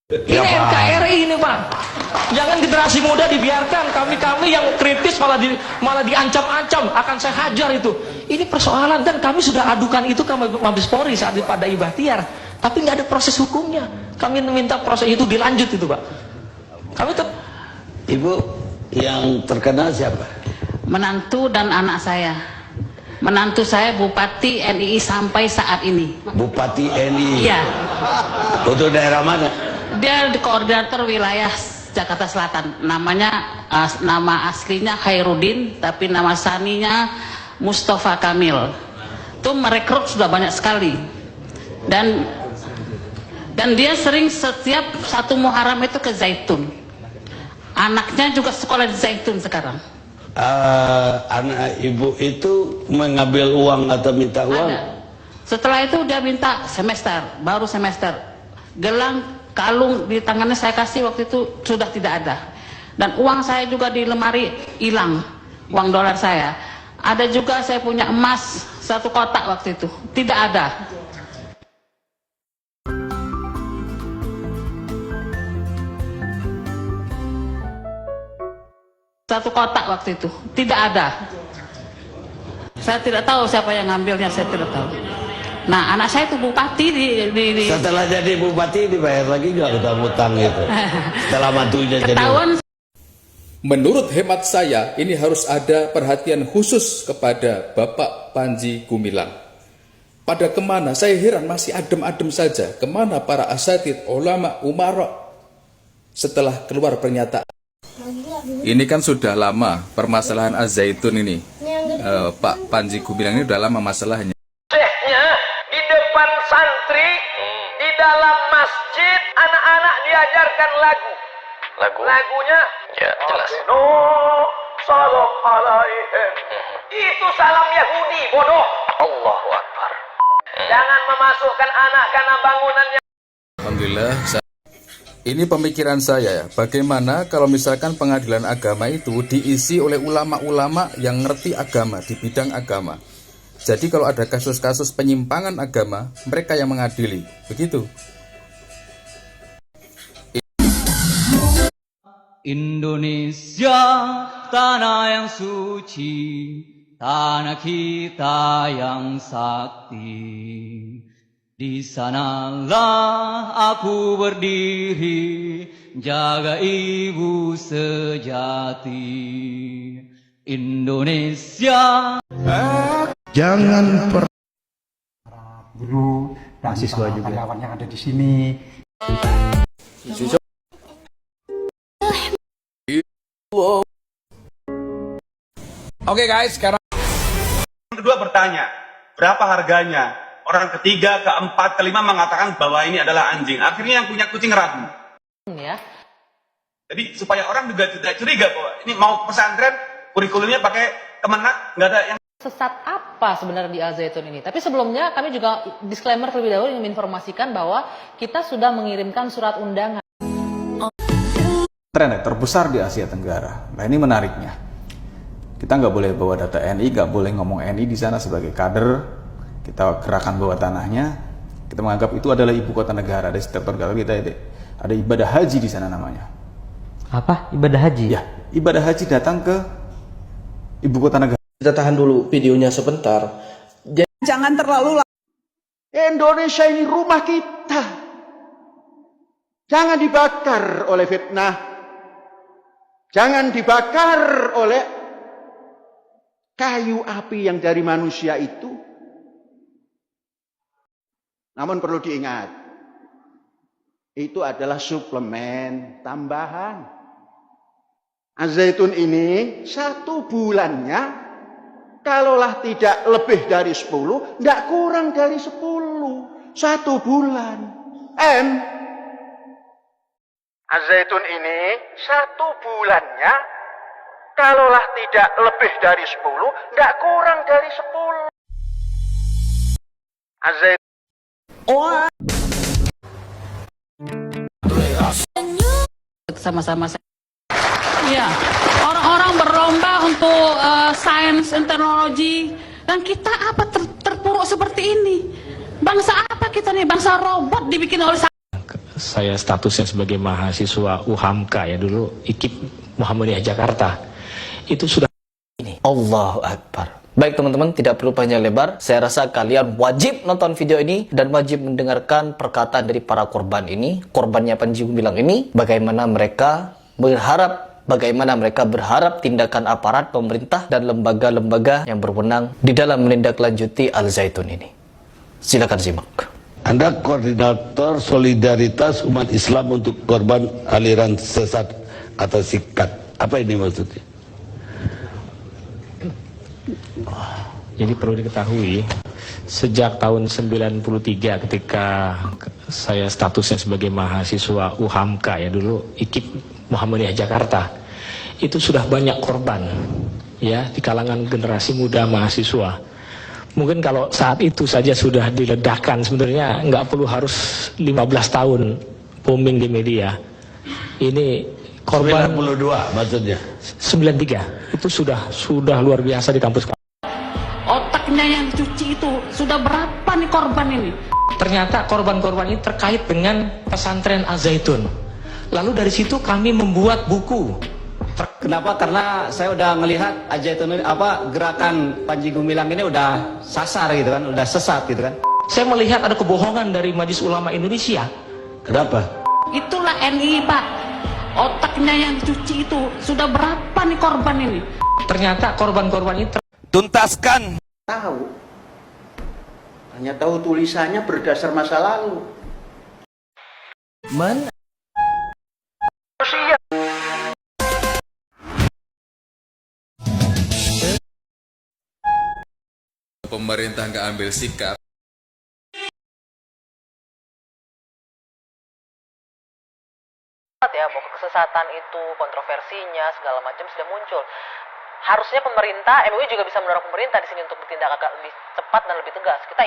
Ini NKRI ini Pak. Jangan generasi muda dibiarkan. Kami yang kritis malah diancam-ancam akan saya hajar itu. Ini persoalan dan kami sudah adukan itu ke Mabes Polri saat pada Ibahtiar. Tapi nggak ada proses hukumnya. Kami meminta proses itu dilanjut itu Pak. Kami Ibu yang terkenal siapa? Menantu dan anak saya. Menantu saya Bupati NII sampai saat ini. Bupati NII? Iya. Untuk daerah mana? Dia di koordinator wilayah Jakarta Selatan. Nama aslinya Khairuddin, tapi nama saninya Mustafa Kamil. Itu merekrut sudah banyak sekali. Dan dia sering setiap satu Muharram itu ke Zaitun. Anaknya juga sekolah di Zaitun sekarang. Anak ibu itu mengambil uang atau minta uang? Ada. Setelah itu dia minta baru semester. Gelang, kalung di tangannya saya kasih waktu itu sudah tidak ada. Dan uang saya juga di lemari hilang, uang dolar saya. Ada juga saya punya emas 1 kotak waktu itu, tidak ada. Satu kotak waktu itu, tidak ada. Saya tidak tahu siapa yang ngambilnya, saya tidak tahu. Nah, anak saya itu bupati di Setelah jadi bupati dibayar lagi nggak utang-utang itu? Setelah mantunya ketahuan. jadi. Menurut hemat saya, ini harus ada perhatian khusus kepada Bapak Panji Gumilang. Pada kemana? Saya heran masih adem-adem saja. Kemana para asatid, ulama, umara setelah keluar pernyataan? Ini kan sudah lama permasalahan Az-Zaitun ini. Pak Panji Gumilang ini sudah lama masalahnya. di depan santri, di dalam masjid, anak-anak diajarkan lagu. Lagunya ya jelas. Salam alaihim. Itu salam Yahudi, bodoh. Allahu Akbar. Jangan memasukkan anak karena bangunannya. Alhamdulillah. Ini pemikiran saya ya. Bagaimana kalau misalkan pengadilan agama itu diisi oleh ulama-ulama yang ngerti agama di bidang agama. Jadi kalau ada kasus-kasus penyimpangan agama, mereka yang mengadili. Begitu. Indonesia, tanah yang suci, tanah kita yang sakti. Di sanalah aku berdiri, jaga ibu sejati. Indonesia. Jangan guru dan mahasiswa juga karyawan yang ada di sini. Oke guys, sekarang kedua bertanya, berapa harganya? Orang ketiga, keempat, kelima mengatakan bahwa ini adalah anjing. Akhirnya yang punya kucing ragu. Ya. Jadi supaya orang juga tidak curiga bahwa ini mau pesantren, kurikulumnya pakai Kemenak, nggak ada yang sesat apa sebenarnya di Az-Zaitun ini. Tapi sebelumnya kami juga disclaimer terlebih dahulu ingin menginformasikan bahwa kita sudah mengirimkan surat undangan. Tren terbesar di Asia Tenggara. Nah ini menariknya. Kita nggak boleh bawa data NI, nggak boleh ngomong NI di sana sebagai kader. Kita gerakan bawah tanahnya. Kita menganggap itu adalah ibu kota negara. Di setiap negara kita ada ibadah haji di sana namanya. Apa? Ibadah haji? Ya, ibadah haji datang ke ibu kota negara. Kita tahan dulu videonya sebentar. Jangan terlalu lama. Indonesia ini rumah kita. Jangan dibakar oleh fitnah. Jangan dibakar oleh kayu api yang dari manusia itu. Namun perlu diingat, itu adalah suplemen tambahan. Az-Zaitun ini 1 bulannya, kalaulah tidak lebih dari 10, tidak kurang dari 10. 1 bulan. Az-Zaitun ini 1 bulannya, kalaulah tidak lebih dari 10, tidak kurang dari 10. Az-Zaitun. Sama-sama. Ya, orang-orang berlomba untuk sains dan teknologi, dan kita apa terpuruk seperti ini? Bangsa apa kita nih? Bangsa robot dibikin oleh saya statusnya sebagai mahasiswa UHAMKA ya dulu IKIP Muhammadiyah Jakarta itu sudah Allahu Akbar. Baik teman-teman, tidak perlu panjang lebar. Saya rasa kalian wajib nonton video ini dan wajib mendengarkan perkataan dari para korban ini, korbannya Panji Gumilang ini, bagaimana mereka berharap tindakan aparat pemerintah dan lembaga-lembaga yang berwenang di dalam menindaklanjuti Al Zaitun ini. Silakan simak. Anda koordinator solidaritas umat Islam untuk korban aliran sesat atau sikat. Apa ini maksudnya? Jadi perlu diketahui, sejak tahun 93 ketika saya statusnya sebagai mahasiswa UHAMKA ya dulu IKIP Muhammadiyah Jakarta, itu sudah banyak korban ya di kalangan generasi muda mahasiswa. Mungkin kalau saat itu saja sudah diledakkan, sebenarnya nggak perlu harus 15 tahun booming di media. Ini korban 92 maksudnya. 93 itu sudah luar biasa di kampus. Otaknya yang dicuci itu sudah berapa nih korban ini? Ternyata korban-korban ini terkait dengan pesantren Al Zaitun. Lalu dari situ kami membuat buku. Kenapa? Karena saya udah melihat Al Zaitun gerakan Panji Gumilang ini udah sasar gitu kan, udah sesat gitu kan. Saya melihat ada kebohongan dari Majelis Ulama Indonesia. Kenapa? Itulah NI, Pak. Otaknya yang dicuci itu sudah berapa nih korban ini? Ternyata korban-korban ini Tuntaskan. Tahu. Hanya tahu tulisannya berdasar masa lalu. Pemerintah nggak ambil sikap. Ya, bahwa kesesatan itu, kontroversinya, segala macam sudah muncul. Harusnya pemerintah, MUI juga bisa mendorong pemerintah di sini untuk bertindak agak lebih cepat dan lebih tegas. Kita